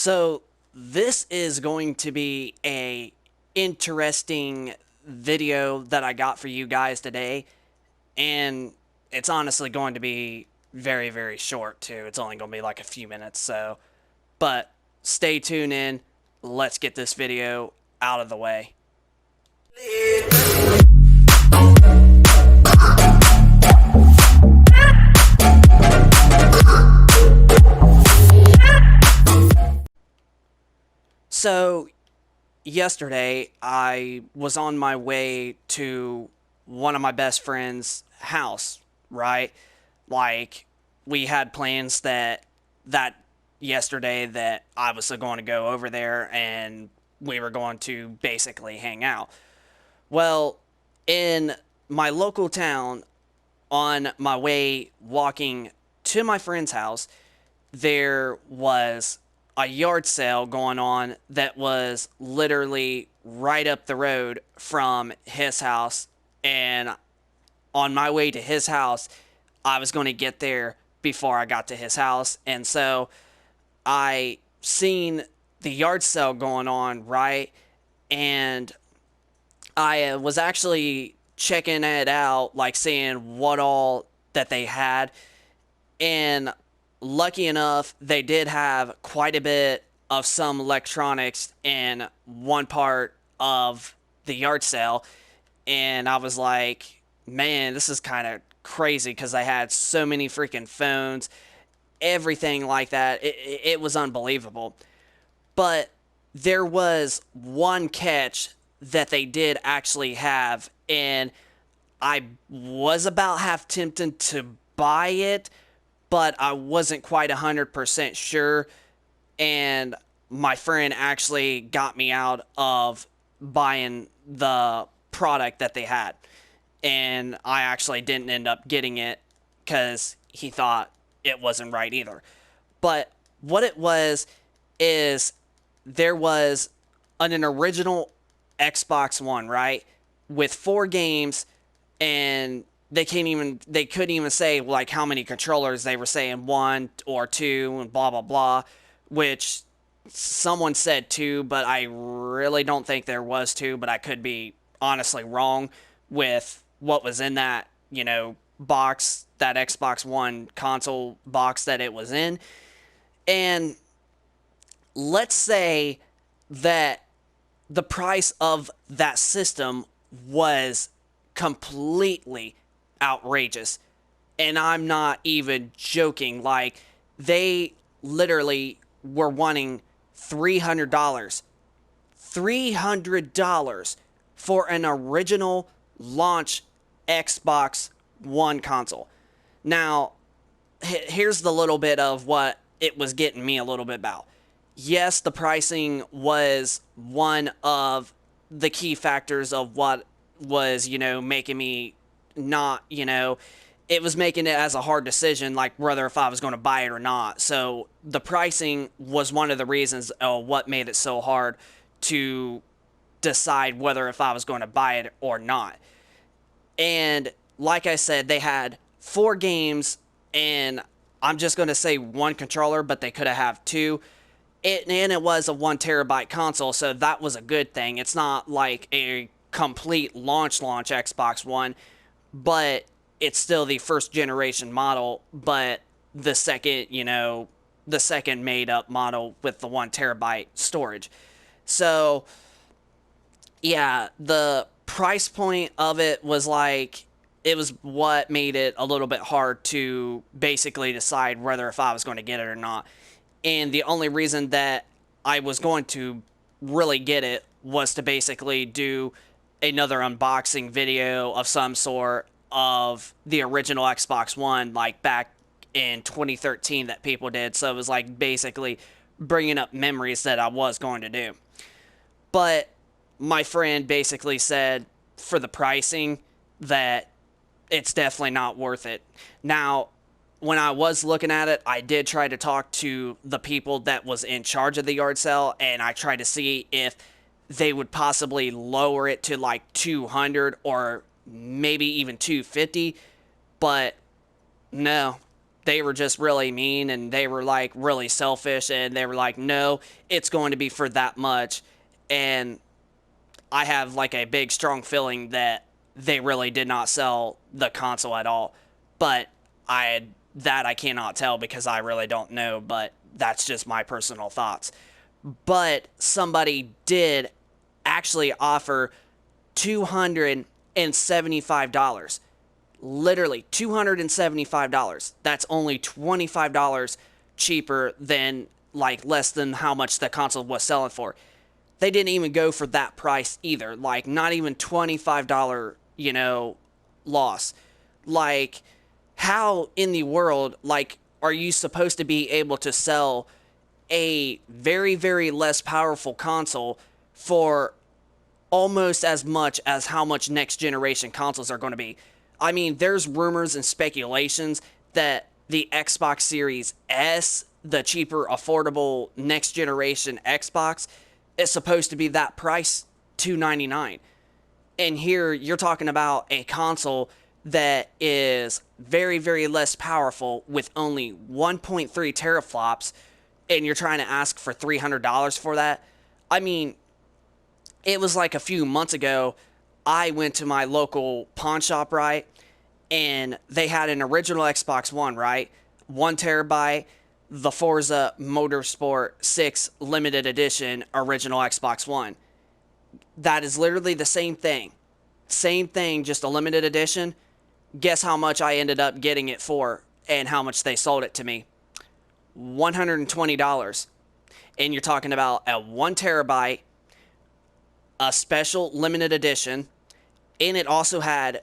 So this is going to be a interesting video that I got for you guys today, and it's honestly going to be very, very short too. It's only going to be like a few minutes, but stay tuned in. Let's get this video out of the way. So yesterday I was on my way to one of my best friend's house, right? Like we had plans that yesterday that I was going to go over there and we were going to basically hang out. Well, in my local town, on my way walking to my friend's house, there was a yard sale going on that was literally right up the road from his house. And on my way to his house, I was going to get there before I got to his house. And so I seen the yard sale going on, right? And I was actually checking it out, like seeing what all that they had. And lucky enough, they did have quite a bit of some electronics in one part of the yard sale. And I was like, man, this is kind of crazy because I had so many freaking phones, everything like that. It was unbelievable. But there was one catch that they did actually have, and I was about half tempted to buy it, but I wasn't quite 100% sure. And my friend actually got me out of buying the product that they had. And I actually didn't end up getting it because he thought it wasn't right either. But what it was is there was an original Xbox One, right? With 4 games, and they couldn't even say like how many controllers. They were saying one or two and blah blah blah, which someone said two, but I really don't think there was two, but I could be honestly wrong with what was in that, box, that Xbox One console box that it was in. And let's say that the price of that system was completely outrageous. And I'm not even joking. Like, they literally were wanting $300. $300 for an original launch Xbox One console. Now, here's the little bit of what it was getting me a little bit about. Yes, the pricing was one of the key factors of what was, making me not, it was making it as a hard decision, like whether if I was going to buy it or not. So the pricing was one of the reasons what made it so hard to decide whether if I was going to buy it or not. And like I said, they had 4 games, and I'm just going to say one controller, but they could have two. And it was a 1 terabyte console, so that was a good thing. It's not like a complete launch Xbox One, but it's still the first generation model, but the second made up model with the 1 terabyte storage. So yeah, the price point of it was like, it was what made it a little bit hard to basically decide whether if I was going to get it or not. And the only reason that I was going to really get it was to basically do another unboxing video of some sort of the original Xbox One, like back in 2013 that people did. So it was like basically bringing up memories that I was going to do. But my friend basically said for the pricing that it's definitely not worth it. Now, when I was looking at it, I did try to talk to the people that was in charge of the yard sale, and I tried to see if they would possibly lower it to like 200 or maybe even 250, but no, they were just really mean, and they were like really selfish, and they were like, no, it's going to be for that much. And I have like a big strong feeling that they really did not sell the console at all. But I cannot tell because I really don't know, but that's just my personal thoughts. But somebody did actually offer $275. Literally $275. That's only $25 cheaper than, like, less than how much the console was selling for. They didn't even go for that price either. Like, not even $25, loss. Like, how in the world, like, are you supposed to be able to sell a very, very less powerful console for almost as much as how much next generation consoles are going to be? I mean, there's rumors and speculations that the Xbox Series S, the cheaper, affordable next generation Xbox, is supposed to be that price, $299. And here you're talking about a console that is very, very less powerful with only 1.3 teraflops, and you're trying to ask for $300 for that. I mean, it was like a few months ago, I went to my local pawn shop, right? And they had an original Xbox One, right? 1 terabyte, the Forza Motorsport 6 limited edition original Xbox One. That is literally the same thing. Same thing, just a limited edition. Guess how much I ended up getting it for and how much they sold it to me? $120. And you're talking about a 1 terabyte, a special limited edition, and it also had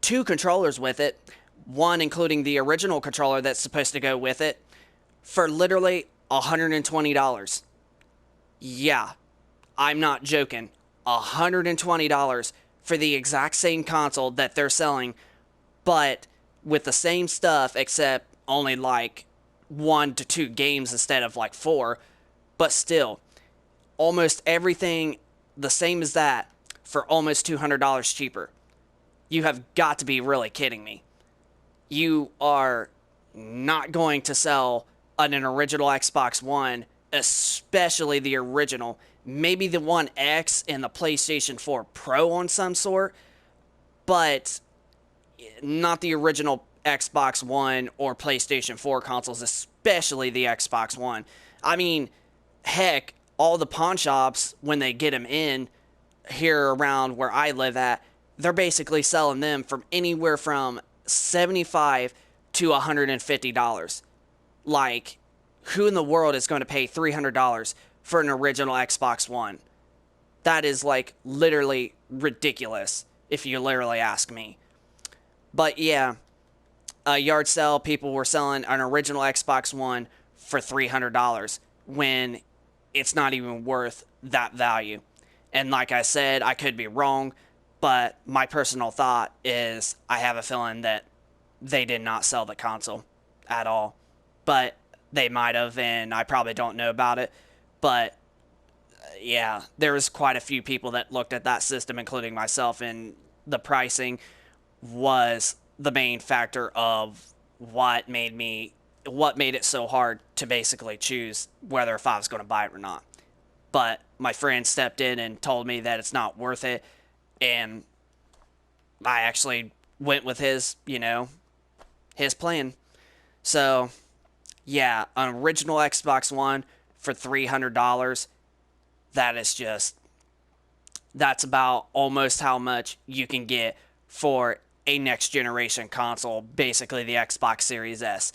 2 controllers with it, one including the original controller that's supposed to go with it, for literally $120. Yeah, I'm not joking. $120 for the exact same console that they're selling, but with the same stuff, except only like 1 to 2 games instead of like 4. But still, almost everything the same as that for almost $200 cheaper. You have got to be really kidding me. You are not going to sell an original Xbox One, especially the original, maybe the One X and the PlayStation 4 Pro on some sort, but not the original Xbox One or PlayStation 4 consoles, especially the Xbox One. I mean, heck, all the pawn shops, when they get them in here around where I live at, they're basically selling them from anywhere from $75 to $150. Like, who in the world is going to pay $300 for an original Xbox One? That is, like, literally ridiculous, if you literally ask me. But yeah, a yard sale, people were selling an original Xbox One for $300 when it's not even worth that value. And like I said, I could be wrong, but my personal thought is I have a feeling that they did not sell the console at all. But they might have, and I probably don't know about it. But yeah, there was quite a few people that looked at that system, including myself, and the pricing was the main factor of what made it so hard to basically choose whether if I was going to buy it or not. But my friend stepped in and told me that it's not worth it, and I actually went with his plan. So, yeah, an original Xbox One for $300, that's about almost how much you can get for a next generation console, basically the Xbox Series S.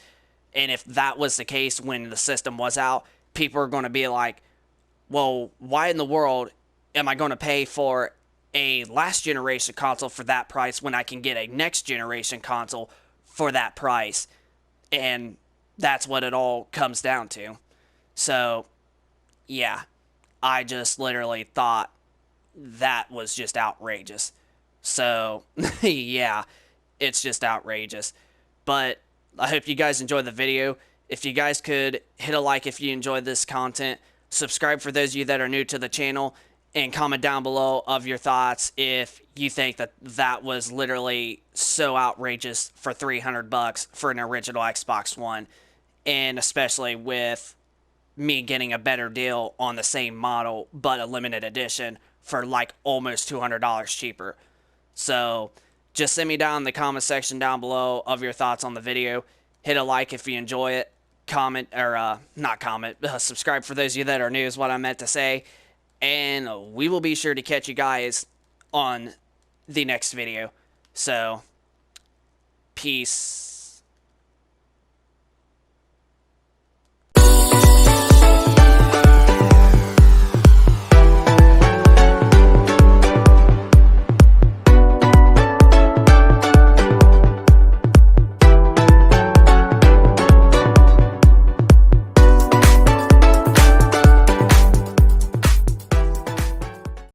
And if that was the case when the system was out, people are going to be like, well, why in the world am I going to pay for a last generation console for that price when I can get a next generation console for that price? And that's what it all comes down to. So, yeah, I just literally thought that was just outrageous. So, yeah, it's just outrageous. But I hope you guys enjoyed the video. If you guys could hit a like if you enjoyed this content, subscribe for those of you that are new to the channel, and comment down below of your thoughts if you think that that was literally so outrageous for 300 bucks for an original Xbox One, and especially with me getting a better deal on the same model but a limited edition for like almost $200 cheaper. So just send me down in the comment section down below of your thoughts on the video. Hit a like if you enjoy it. Comment, or not comment, subscribe for those of you that are new is what I meant to say. And we will be sure to catch you guys on the next video. So, peace.